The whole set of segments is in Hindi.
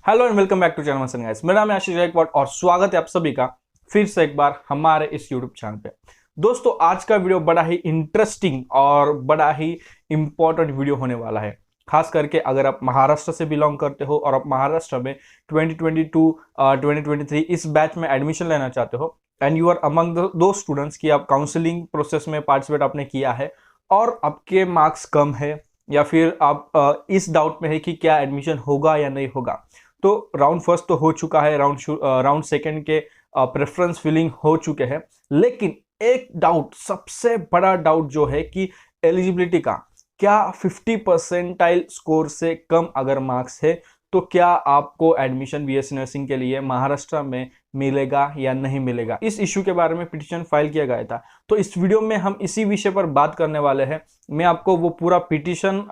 Hello and welcome back to channel मसन गाइस। मेरा नाम है आशीष गायकवाड़ और स्वागत है आप सभी का फिर से एक बार हमारे इस यूट्यूब चैनल पे। दोस्तों, आज का वीडियो बड़ा ही इंटरेस्टिंग और बड़ा ही इंपॉर्टेंट वीडियो होने वाला है। खास करके अगर आप महाराष्ट्र से बिलोंग करते हो और आप महाराष्ट्र में 2022-2023 इस बैच में एडमिशन लेना चाहते हो एंड यू आर अमंग दो स्टूडेंट्स की आप काउंसलिंग प्रोसेस में पार्टिसिपेट आपने किया है और आपके मार्क्स कम है या फिर आप इस डाउट में है कि क्या एडमिशन होगा या नहीं होगा। तो राउंड फर्स्ट तो हो चुका है, राउंड सेकंड के प्रेफरेंस फिलिंग हो चुके हैं, लेकिन एक डाउट, सबसे बड़ा डाउट जो है कि एलिजिबिलिटी का, क्या 50 परसेंटाइल स्कोर से कम अगर मार्क्स है तो क्या आपको एडमिशन बीएससी नर्सिंग के लिए महाराष्ट्र में मिलेगा या नहीं मिलेगा। इस इश्यू के बारे में पिटीशन फाइल किया गया था, तो इस वीडियो में हम इसी विषय पर बात करने वाले हैं। मैं आपको वो पूरा पिटीशन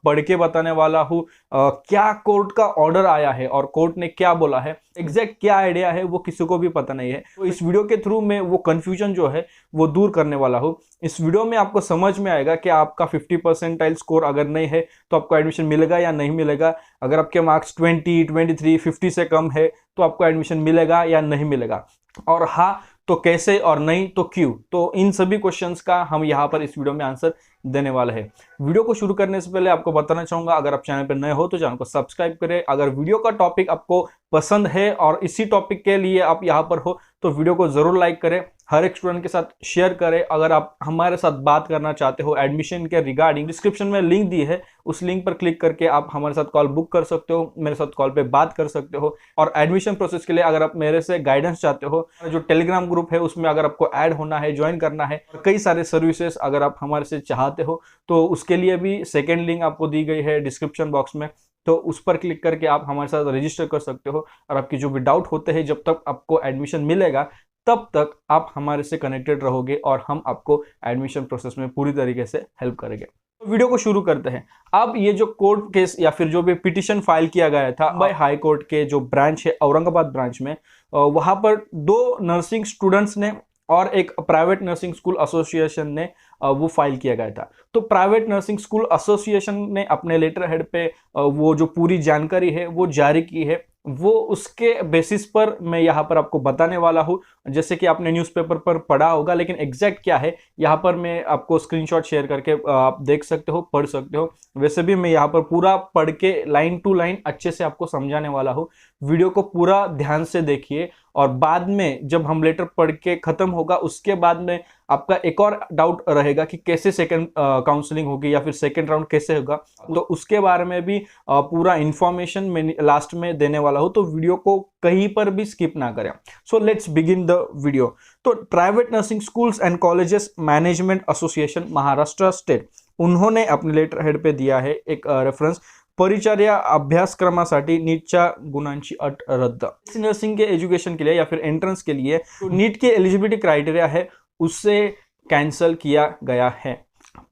पढ़ के बताने वाला हूँ, क्या कोर्ट का ऑर्डर आया है और कोर्ट ने क्या बोला है, एग्जैक्ट क्या आइडिया है वो किसी को भी पता नहीं है। तो इस वीडियो के थ्रू मैं वो कंफ्यूजन जो है वो दूर करने वाला हूँ। इस वीडियो में आपको समझ में आएगा कि आपका 50 परसेंटाइल स्कोर अगर नहीं है तो आपको एडमिशन मिलेगा या नहीं मिलेगा। अगर आपके मार्क्स 20, 23, 50 से कम है तो आपको एडमिशन मिलेगा या नहीं मिलेगा, और हाँ तो कैसे, और नहीं तो क्यों। तो इन सभी क्वेश्चंस का हम यहाँ पर इस वीडियो में आंसर देने वाले हैं। वीडियो को शुरू करने से पहले आपको बताना चाहूंगा, अगर आप चैनल पर नए हो तो चैनल को सब्सक्राइब करें। अगर वीडियो का टॉपिक आपको पसंद है और इसी टॉपिक के लिए आप यहाँ पर हो तो वीडियो को जरूर लाइक करें, हर एक स्टूडेंट के साथ शेयर करें। अगर आप हमारे साथ बात करना चाहते हो एडमिशन के रिगार्डिंग, डिस्क्रिप्शन में लिंक दी है, उस लिंक पर क्लिक करके आप हमारे साथ कॉल बुक कर सकते हो, मेरे साथ कॉल पे बात कर सकते हो। और एडमिशन प्रोसेस के लिए अगर आप मेरे से गाइडेंस चाहते हो, जो टेलीग्राम ग्रुप है उसमें अगर आपको ऐड होना है, ज्वाइन करना है, और कई सारे सर्विसेज अगर आप हमारे से चाहते हो तो उसके लिए भी सेकेंड लिंक आपको दी गई है डिस्क्रिप्शन बॉक्स में, तो उस पर क्लिक करके आप हमारे साथ रजिस्टर कर सकते हो। और आपकी जो भी डाउट होते हैं, जब तक आपको एडमिशन मिलेगा तब तक आप हमारे से कनेक्टेड रहोगे और हम आपको एडमिशन प्रोसेस में पूरी तरीके से हेल्प करेंगे। तो वीडियो को शुरू करते हैं। अब ये जो कोर्ट केस या फिर जो भी पिटीशन फाइल किया गया था बाय हाई कोर्ट के जो ब्रांच है औरंगाबाद ब्रांच में, वहां पर दो नर्सिंग स्टूडेंट्स ने और एक प्राइवेट नर्सिंग स्कूल एसोसिएशन ने वो फाइल किया गया था। तो प्राइवेट नर्सिंग स्कूल एसोसिएशन ने अपने लेटर हेड पे वो जो पूरी जानकारी है वो जारी की है, वो उसके बेसिस पर मैं यहाँ पर आपको बताने वाला हूँ। जैसे कि आपने न्यूज़पेपर पर पढ़ा होगा, लेकिन एग्जैक्ट क्या है यहाँ पर मैं आपको स्क्रीनशॉट शेयर करके आप देख सकते हो, पढ़ सकते हो। वैसे भी मैं यहाँ पर पूरा पढ़ के लाइन टू लाइन अच्छे से आपको समझाने वाला हूँ। वीडियो को पूरा ध्यान से देखिए और बाद में जब हम लेटर पढ़ के खत्म होगा उसके बाद में आपका एक और डाउट रहेगा कि कैसे सेकंड काउंसलिंग होगी या फिर सेकंड राउंड कैसे होगा, तो उसके बारे में भी पूरा इंफॉर्मेशन मैं लास्ट में देने वाला हूं। तो वीडियो को कहीं पर भी स्किप ना करें। So let's begin the video. तो private nursing schools and colleges management association Maharashtra state, उन्होंने अपने लेटर हेड पे दिया है एक रेफरन्स, परिचर्या अभ्यासक्रमासाठी नीटच्या गुणांची अट रद्द। नर्सिंग के एजुकेशन के लिए या फिर एंट्रेंस के लिए नीट के एलिजिबिलिटी क्राइटेरिया है उससे कैंसल किया गया है।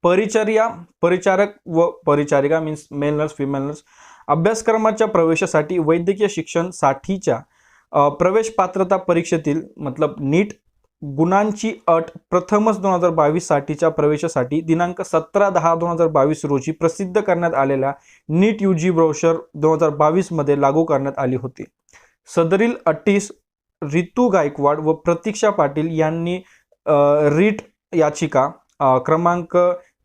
परिचारक व परिचारिका means male nurse, female nurse अभ्यासक्रमाच्या प्रवेशासाठी वैद्यकीय शिक्षण साठीच्या प्रवेश पात्रता परीक्षेतील मतलब नीट गुणांची अट प्रथमच 2022 साठीच्या प्रवेशासाठी दिनांक 17/10/2022 रोजी प्रसिद्ध करण्यात आलेल्या नीट यूजी ब्रोशर 2022 मध्ये लागू करण्यात आली होती। सदरील अटीस रितू गायकवाड व प्रतीक्षा पाटील यांनी रीट याचिका क्रमांक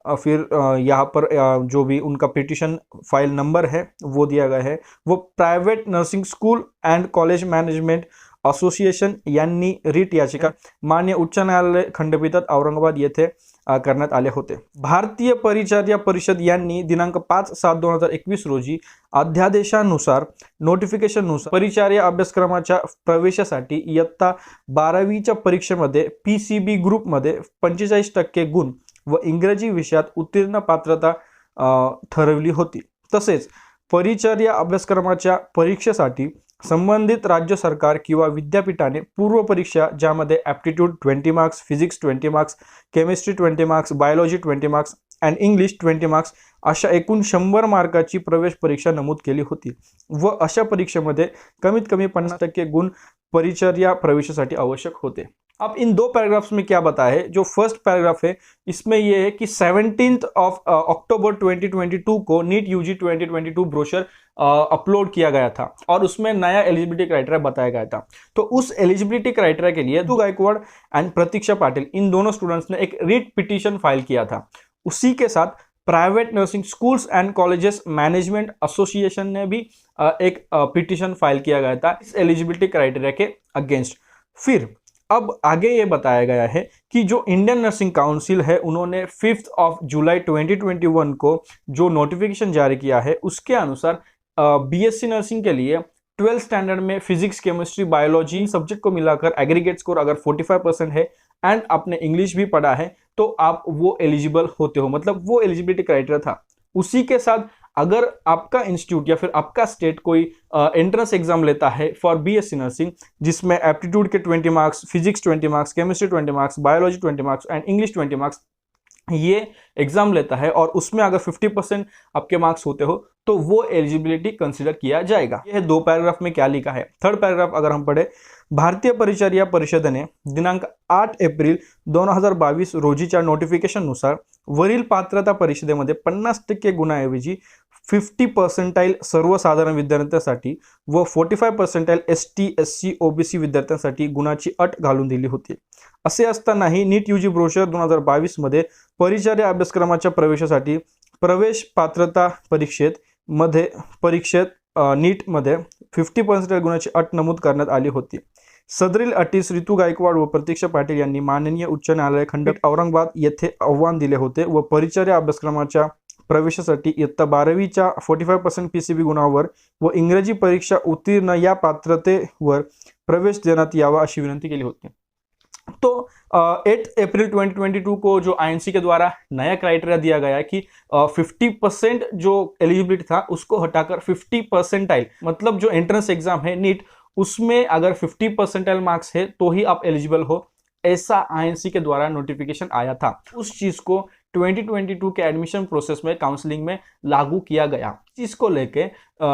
फिर यहाँ पर जो भी उनका पिटीशन फाइल नंबर है वो दिया गया है, वो private nursing school and college management association यांनी रीट याचिका मान्य उच्च न्यायालय खंडपीठात औरंगाबाद येथे करण्यात आले होते। भारतीय परिचर्या परिषद यांनी दिनांक 5/7/2021 रोजी अध्यादेशानुसार नोटिफिकेशननुसार परिचर्या अभ्यासक्रमाच्या प्रवेशासाठी इयत्ता 12वीच्या परीक्षेमध्ये पीसीबी ग्रुपमध्ये 45% गुण व इंग्रजी विषयात उत्तीर्ण पात्रता ठरवली होती। तसेच परिचर्या अभ्यासक्रमाच्या परीक्षेसाठी संबंधित राज्य सरकार किंवा विद्यापीठाने पूर्व परीक्षा ज्यामध्ये aptitude 20 marks, physics 20 marks, chemistry 20 marks, biology 20 marks and English 20 marks अशा एकूण 100 मार्काची प्रवेश परीक्षा नमूद केली होती व अशा परीक्षेमध्ये कमीत कमी 50% गुण परिचर्या प्रवेशासाठी आवश्यक होते। अब इन दो पैराग्राफ्स में क्या बताया है, जो फर्स्ट पैराग्राफ है इसमें यह है कि 17 अक्टूबर 2022 को नीट यूजी 2022 ब्रोशर अपलोड किया गया था और उसमें नया एलिजिबिलिटी क्राइटेरिया बताया गया था। तो उस एलिजिबिलिटी क्राइटेरिया के लिए रितु गायकवाड़ एंड प्रतीक्षा पाटिल इन दोनों स्टूडेंट्स ने एक रिट पिटीशन फाइल किया था। उसी के साथ private nursing schools and colleges management association ने भी एक पिटीशन फाइल किया गया था इस एलिजिबिलिटी क्राइटेरिया के अगेंस्ट। फिर अब आगे ये बताया गया है कि जो इंडियन नर्सिंग काउंसिल है उन्होंने 5 जुलाई 2021 को जो नोटिफिकेशन जारी किया है उसके अनुसार बीएससी नर्सिंग के लिए 12th स्टैंडर्ड में फिजिक्स, केमिस्ट्री, बायोलॉजी सब्जेक्ट को मिलाकर एग्रीगेट स्कोर अगर 45% है एंड आपने इंग्लिश भी पढ़ा है तो आप वो एलिजिबल होते हो, मतलब वो एलिजिबिलिटी क्राइटेरिया था। उसी के साथ अगर आपका इंस्टीट्यूट या फिर आपका स्टेट कोई एंट्रेंस एग्जाम लेता है फॉर बीएससी नर्सिंग जिसमें एप्टीट्यूड के 20 marks, physics 20 marks, chemistry 20 marks, biology 20 marks and English 20 marks ये एग्जाम लेता है और उसमें अगर 50% आपके मार्क्स होते हो तो वो एलिजिबिलिटी कंसिडर किया जाएगा। यह दो पैराग्राफ में क्या लिखा है। थर्ड पैराग्राफ अगर हम पढ़े, भारतीय परिचर्या परिषदेने दिनांक 8 एप्रिल 2022 रोजीच्या नोटिफिकेशननुसार वरील पात्रता परिषदेमध्ये 50% गुणाऐवजी 50% सर्वसाधारण विद्यार्थ्यांसाठी व 45% ST, SC, OBC विद्यार्थ्यांसाठी गुणाची अट घालून दिली होती। असे असतानाही नीट यूजी ब्रोशर 2022 मध्ये परिचर्या अभ्यासक्रमाच्या प्रवेशासाठी प्रवेश पात्रता परीक्षेत नीटमध्ये 50% गुणाची अट नमूद करण्यात आली होती। सदरील अटीस रितु गायकवाड व प्रतीक्षा पाटील यांनी माननीय उच्च न्यायालय खंडपीठ औरंगाबाद येथे आव्हान दिले होते व परिचर्या अभ्यासक्रमाच्या प्रवेशासाठी इयत्ता 12वीच्या 45% PCB गुणावर व इंग्रजी परीक्षा उत्तीर्ण या पात्रतेवर प्रवेश देण्यात यावा अशी विनंती केली होती। तो 8 अप्रैल 2022 को जो आईएनसी के द्वारा नया क्राइटेरिया दिया गया कि 50% जो एलिजिबिलिटी था उसको हटाकर 50% मतलब जो एंट्रेंस एग्जाम है नीट उसमें अगर 50% मार्क्स है तो ही आप एलिजिबल हो, ऐसा आईएनसी के द्वारा नोटिफिकेशन आया था। उस चीज को 2022 के एडमिशन प्रोसेस में काउंसलिंग में लागू किया गया। चीज को लेके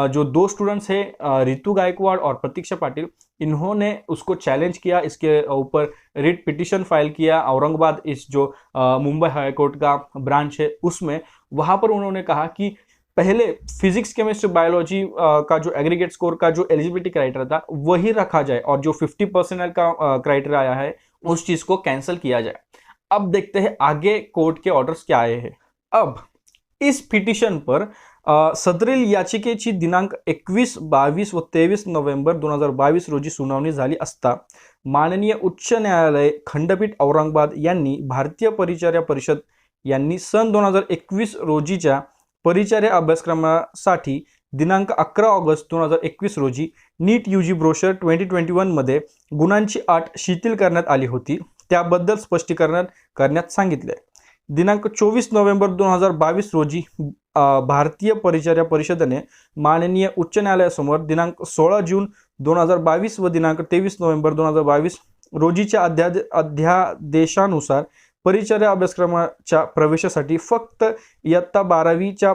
जो दो स्टूडेंट्स हैं रितु गायकवाड़ और प्रतीक्षा पाटिल, इन्होंने उसको चैलेंज किया, इसके ऊपर रिट पिटीशन फाइल किया औरंगाबाद इस जो मुंबई हाई कोर्ट का ब्रांच है उसमें। वहां पर उन्होंने कहा कि पहले फिजिक्स, केमिस्ट्री, बायोलॉजी का जो एग्रीगेट स्कोर का जो एलिजिबिलिटी क्राइटेरिया था वही रखा जाए और जो 50% का क्राइटेरिया आया है उस चीज को कैंसिल किया जाए। अब देखते हैं आगे कोर्ट के ऑर्डर्स क्या आए हैं। अब इस पिटिशन पर सदरील याचिकेची दिनांक 21, 22 व 23 नोव्हेंबर 2022 रोजी सुनावणी झाली असता माननीय उच्च न्यायालय खंडपीठ औरंगाबाद यांनी भारतीय परिचर्या परिषद यांनी सन 2021 रोजीच्या परिचर्या अभ्यासक्रमासाठी दिनांक 11 ऑगस्ट 2021 रोजी नीट यूजी ब्रोशर 2021 मध्ये गुणांची अट शिथिल करण्यात आली होती, त्याबद्दल स्पष्टीकरण करण्यात सांगितले। दिनांक 24 नोव्हेंबर 2022 रोजी भारतीय परिचर्या परिषदेने माननीय उच्च न्यायालयासमोर दिनांक 16 जून 2022 व दिनांक 23 नोव्हेंबर 2022 रोजीच्या अध्यादेशानुसार परिचर्या अभ्यासक्रमाच्या प्रवेशासाठी फक्त इयत्ता 12वीच्या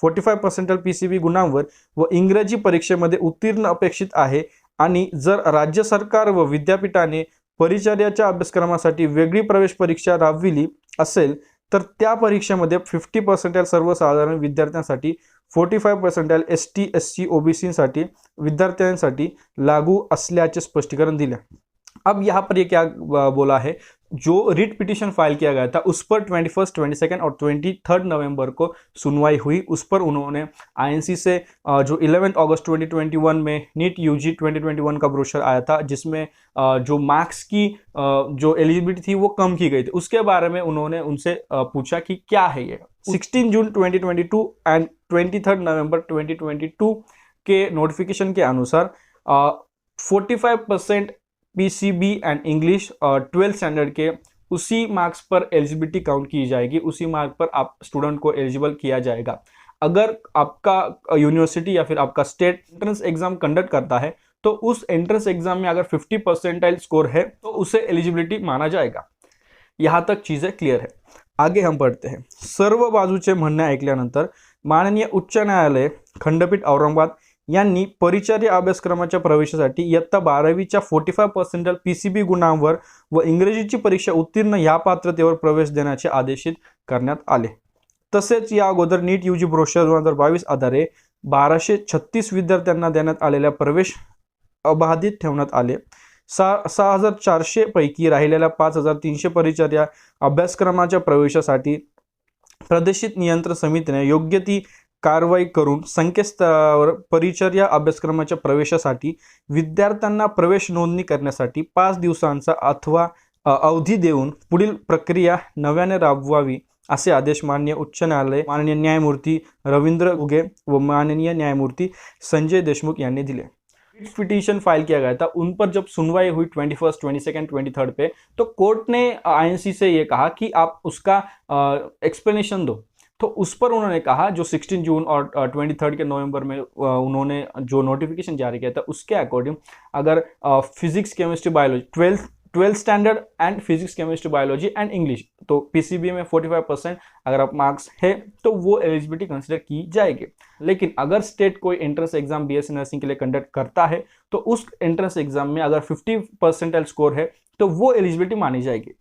45% PCB गुणांवर व इंग्रजी परीक्षेमध्ये उत्तीर्ण अपेक्षित आहे आणि जर राज्य सरकार व विद्यापीठाने परिचर्याच्या अभ्यासक्रमासाठी वेगळी प्रवेश परीक्षा राबविली असेल तर त्या परीक्षेमध्ये 50% सर्वसाधारण विद्यार्थ्यांसाठी 45% ST, SC, OBC साठी विद्यार्थ्यांसाठी लागू असल्याचे स्पष्टीकरण दिले। अब यहाँ पर ये क्या बोला है, जो रिट पिटीशन फाइल किया गया था उस पर 21, 22 और 23 नवंबर को सुनवाई हुई। उस पर उन्होंने आईएनसी से जो 11 अगस्त 2021 में नीट यूजी 2021 का ब्रोशर आया था जिसमें जो मार्क्स की जो एलिजिबिलिटी थी वो कम की गई थी, उसके बारे में उन्होंने उनसे पूछा कि क्या है ये। 16 जून 2022 एंड 23 नवंबर 2022 के नोटिफिकेशन के अनुसार 45% PCB and English 12th standard के उसी मार्क्स पर एलिजिबिलिटी काउंट की जाएगी, उसी मार्क पर आप स्टूडेंट को एलिजिबल किया जाएगा। अगर आपका यूनिवर्सिटी या फिर आपका स्टेट एंट्रेंस एग्जाम कंडक्ट करता है तो उस एंट्रेंस एग्जाम में अगर 50% स्कोर है तो उसे एलिजिबिलिटी माना जाएगा। यहाँ तक चीजें क्लियर है। आगे हम पढ़ते हैं। सर्व बाजूचे म्हणणे ऐकल्यानंतर माननीय उच्च न्यायालय खंडपीठ औरंगाबाद यांनी परिचर्या अभ्यासक्रमाच्या प्रवेशासाठी इयत्ता 12वीच्या 45% PCB गुणांवर व इंग्रजीची परीक्षा उत्तीर्ण या पात्रतेवर प्रवेश देण्याचे आदेशित करण्यात आले। तसेच या अगोदर नीट यूजी ब्रोशर 2022 आधारे 1236 विद्यार्थ्यांना देण्यात आलेल्या प्रवेश अबाधित ठेवण्यात आले। 6400 पैकी राहिलेल्या 5300 परिचर्या अभ्यासक्रमाच्या प्रवेशासाठी प्रादेशिक नियंत्रण समितीने योग्य ती कारवाई करून संकेतस्थळावर परिचर्या अभ्यासक्रमाच्या प्रवेशासाठी विद्यार्थ्यांना प्रवेश नोंदणी करण्यासाठी 5 दिवसांचा अथवा अवधी देऊन पुढील प्रक्रिया नव्याने राबवावी असे आदेश माननीय उच्च न्यायालय, माननीय न्यायमूर्ती रविंद्र घुगे व माननीय न्यायमूर्ति संजय देशमुख यांनी दिले। पिटीशन फाइल किया गया था, उन पर जब सुनवाई हुई 21, 22, 23 पे, तो कोर्ट ने INC से ये कहा कि आप उसका एक्सप्लेनेशन दो। तो उस पर उन्होंने कहा, जो 16 जून और 23 के नवंबर में उन्होंने जो नोटिफिकेशन जारी किया था उसके अकॉर्डिंग अगर physics, chemistry, biology 12th standard and physics, chemistry, biology and English, तो PCB में 45% अगर आप मार्क्स है तो वो एलिजिबिलिटी कंसिडर की जाएगी। लेकिन अगर स्टेट कोई एंट्रेंस एग्जाम BSc नर्सिंग के लिए कंडक्ट करता है तो उस एंट्रेंस एग्जाम में अगर 50% स्कोर है तो वो एलिजिबिलिटी मानी जाएगी।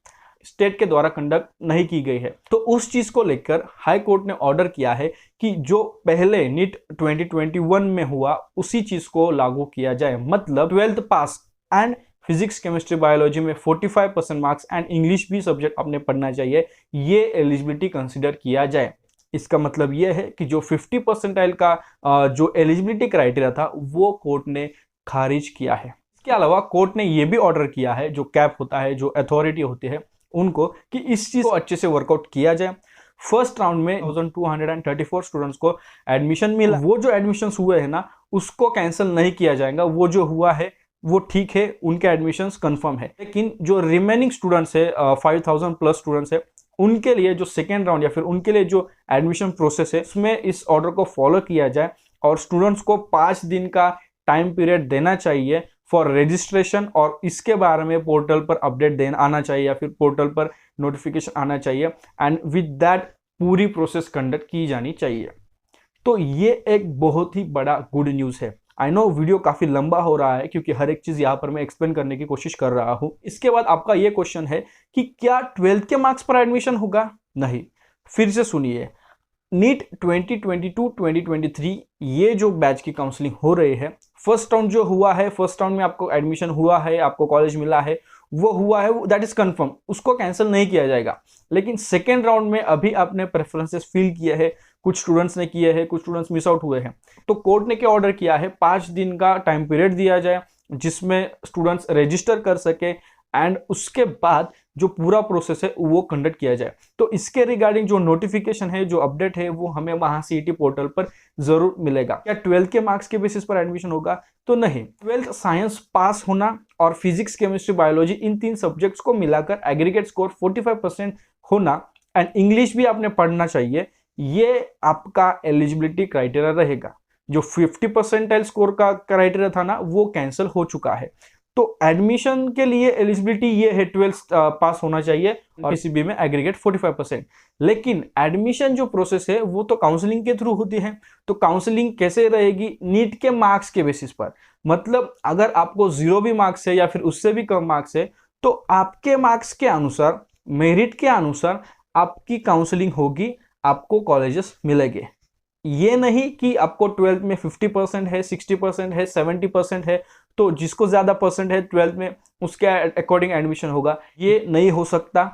स्टेट के द्वारा कंडक्ट नहीं की गई है, तो उस चीज को लेकर हाई कोर्ट ने ऑर्डर किया है कि जो पहले नीट 2021 में हुआ उसी चीज को लागू किया जाए। मतलब 12th pass and physics, chemistry, biology में 45% मार्क्स एंड इंग्लिश भी सब्जेक्ट आपने पढ़ना चाहिए, ये एलिजिबिलिटी कंसिडर किया जाए। इसका मतलब ये है कि जो 50% का जो एलिजिबिलिटी क्राइटेरिया था वो कोर्ट ने खारिज किया है। इसके अलावा कोर्ट ने ये भी ऑर्डर किया है, जो कैप होता है, जो अथॉरिटी होती है उनको, कि इस चीज को अच्छे से वर्कआउट किया जाए। फर्स्ट राउंड में 1234 स्टूडेंट्स को एडमिशन मिला, वो जो एडमिशन हुए हैं ना उसको कैंसिल नहीं किया जाएगा। वो जो हुआ है वो ठीक है, उनके एडमिशंस कंफर्म है। लेकिन जो रिमेनिंग स्टूडेंट्स है 5000 प्लस स्टूडेंट्स है, उनके लिए जो सेकेंड राउंड या फिर उनके लिए जो एडमिशन प्रोसेस है उसमें इस ऑर्डर को फॉलो किया जाए और स्टूडेंट्स को 5 दिन का टाइम पीरियड देना चाहिए फॉर रजिस्ट्रेशन, और इसके बारे में पोर्टल पर अपडेट देना आना चाहिए या फिर पोर्टल पर नोटिफिकेशन आना चाहिए एंड विद दैट पूरी प्रोसेस कंडक्ट की जानी चाहिए। तो ये एक बहुत ही बड़ा गुड न्यूज़ है। आई नो वीडियो काफ़ी लंबा हो रहा है क्योंकि हर एक चीज़ यहाँ पर मैं एक्सप्लेन करने की कोशिश कर रहा हूँ। इसके बाद आपका ये क्वेश्चन है कि क्या 12th के मार्क्स पर एडमिशन होगा? नहीं, फिर से सुनिए। नीट 2022-2023 ये जो बैच की काउंसलिंग हो रही है, फर्स्ट राउंड जो हुआ है, फर्स्ट राउंड में आपको एडमिशन हुआ है, आपको कॉलेज मिला है, वो हुआ है, दैट इज कंफर्म, उसको कैंसिल नहीं किया जाएगा। लेकिन सेकेंड राउंड में अभी आपने प्रेफरेंसेस फिल किए हैं, कुछ स्टूडेंट्स ने किए हैं, कुछ स्टूडेंट्स मिस आउट हुए हैं, तो कोर्ट ने क्या ऑर्डर किया है, 5 दिन का टाइम पीरियड दिया जाए जिसमें स्टूडेंट्स रजिस्टर कर सके एंड उसके बाद जो पूरा प्रोसेस है वो कंडक्ट किया जाए। तो इसके रिगार्डिंग जो नोटिफिकेशन है, जो अपडेट है, वो हमें वहां CET पोर्टल पर जरूर मिलेगा। क्या 12th के मार्क्स के बेसिस पर एडमिशन होगा? तो नहीं, 12th साइंस पास होना और फिजिक्स, केमिस्ट्री, बायोलॉजी इन 3 सब्जेक्ट्स को मिलाकर एग्रीगेट स्कोर 45% होना एंड इंग्लिश भी आपने पढ़ना चाहिए, ये आपका एलिजिबिलिटी क्राइटेरिया रहेगा। जो 50% स्कोर का क्राइटेरिया था ना, वो कैंसिल हो चुका है। तो एडमिशन के लिए एलिजिबिलिटी ये है 12th पास होना चाहिए और PCB में एग्रीगेट 45%। लेकिन एडमिशन जो प्रोसेस है वो तो काउंसलिंग के थ्रू होती है। तो काउंसलिंग कैसे रहेगी? नीट के मार्क्स के बेसिस पर। मतलब अगर आपको 0 भी मार्क्स है या फिर उससे भी कम मार्क्स है तो आपके मार्क्स के अनुसार, मेरिट के अनुसार आपकी काउंसलिंग होगी, आपको कॉलेजेस मिलेंगे। ये नहीं कि आपको 12th में 50% है, 60% है, 70% है, तो जिसको ज़्यादा परसेंट है 12th में उसके अकॉर्डिंग एडमिशन होगा, ये नहीं हो सकता।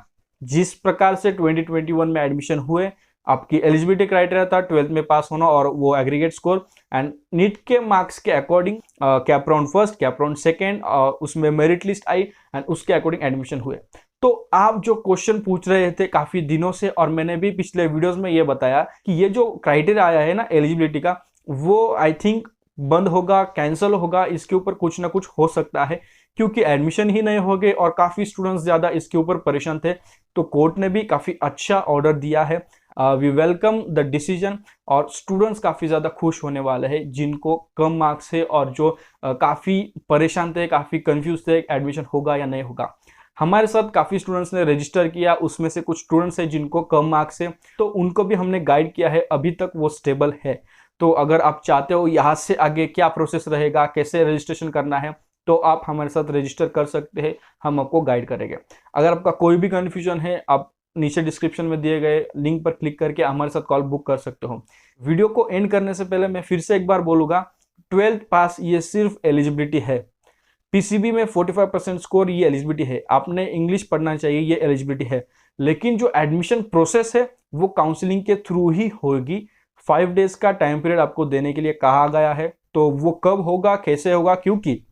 जिस प्रकार से 2021 में एडमिशन हुए, आपकी एलिजिबिलिटी क्राइटेरिया था 12th में पास होना और वो एग्रीगेट स्कोर एंड नीट के मार्क्स के according cap round first, cap round second, उसमें मेरिट लिस्ट आई एंड उसके अकॉर्डिंग एडमिशन हुए। तो आप जो क्वेश्चन पूछ रहे थे काफ़ी दिनों से, और मैंने भी पिछले वीडियोस में ये बताया कि ये जो क्राइटेरिया आया है ना एलिजिबिलिटी का, वो आई थिंक बंद होगा, कैंसिल होगा, इसके ऊपर कुछ ना कुछ हो सकता है क्योंकि एडमिशन ही नहीं हो गए और काफ़ी स्टूडेंट्स ज़्यादा इसके ऊपर परेशान थे। तो कोर्ट ने भी काफ़ी अच्छा ऑर्डर दिया है। वी वेलकम द डिसीजन और स्टूडेंट्स काफ़ी ज़्यादा खुश होने वाले हैं जिनको कम मार्क्स है और जो काफ़ी परेशान थे, काफ़ी कंफ्यूज थे एडमिशन होगा या नहीं होगा। हमारे साथ काफ़ी स्टूडेंट्स ने रजिस्टर किया, उसमें से कुछ स्टूडेंट्स हैं जिनको कम मार्क्स है, तो उनको भी हमने गाइड किया है, अभी तक वो स्टेबल है। तो अगर आप चाहते हो यहाँ से आगे क्या प्रोसेस रहेगा, कैसे रजिस्ट्रेशन करना है, तो आप हमारे साथ रजिस्टर कर सकते हैं, हम आपको गाइड करेंगे। अगर आपका कोई भी कन्फ्यूजन है, आप नीचे डिस्क्रिप्शन में दिए गए लिंक पर क्लिक करके हमारे साथ कॉल बुक कर सकते हो। वीडियो को एंड करने से पहले मैं फिर से एक बार बोलूंगा, 12th पास ये सिर्फ एलिजिबिलिटी है। पीसीबी में 45% स्कोर ये एलिजिबिलिटी है, आपने इंग्लिश पढ़ना चाहिए ये एलिजिबिलिटी है। लेकिन जो एडमिशन प्रोसेस है वो काउंसलिंग के थ्रू ही होगी। 5 डेज का टाइम पीरियड आपको देने के लिए कहा गया है। तो वो कब होगा, कैसे होगा, क्योंकि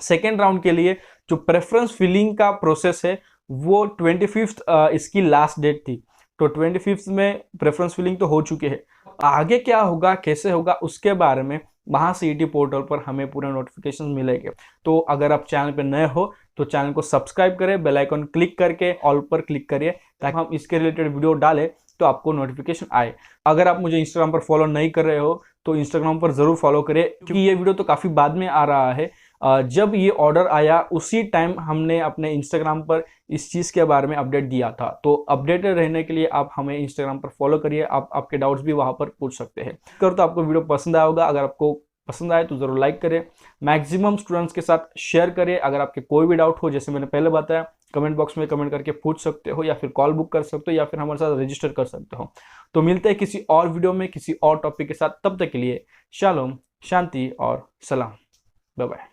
सेकेंड राउंड के लिए जो प्रेफरेंस फिलिंग का प्रोसेस है वो 25th इसकी लास्ट डेट थी। तो 25th में प्रेफरेंस फिलिंग तो हो चुके हैं। आगे क्या होगा, कैसे होगा, उसके बारे में वहां सीईटी पोर्टल पर हमें पूरे नोटिफिकेशन मिलेंगे। तो अगर आप चैनल पे नए हो तो चैनल को सब्सक्राइब करें, बेल आइकन क्लिक करके ऑल पर क्लिक करिए, ताकि हम इसके रिलेटेड वीडियो डालें तो आपको नोटिफिकेशन आए। अगर आप मुझे इंस्टाग्राम पर फॉलो नहीं कर रहे हो तो इंस्टाग्राम पर जरूर फॉलो करें, क्योंकि ये वीडियो तो काफी बाद में आ रहा है। जब ये ऑर्डर आया उसी टाइम हमने अपने इंस्टाग्राम पर इस चीज़ के बारे में अपडेट दिया था। तो अपडेटेड रहने के लिए आप हमें इंस्टाग्राम पर फॉलो करिए, आप आपके डाउट्स भी वहां पर पूछ सकते हैं। कर तो आपको वीडियो पसंद आया होगा, अगर आपको पसंद आए तो जरूर लाइक करें, मैक्सिमम स्टूडेंट्स के साथ शेयर करें। अगर आपके कोई भी डाउट हो, जैसे मैंने पहले बताया, कमेंट बॉक्स में कमेंट करके पूछ सकते हो, या फिर कॉल बुक कर सकते हो, या फिर हमारे साथ रजिस्टर कर सकते हो। तो मिलते हैं किसी और वीडियो में किसी और टॉपिक के साथ, तब तक के लिए शालोम, शांति और सलाम, बाय बाय।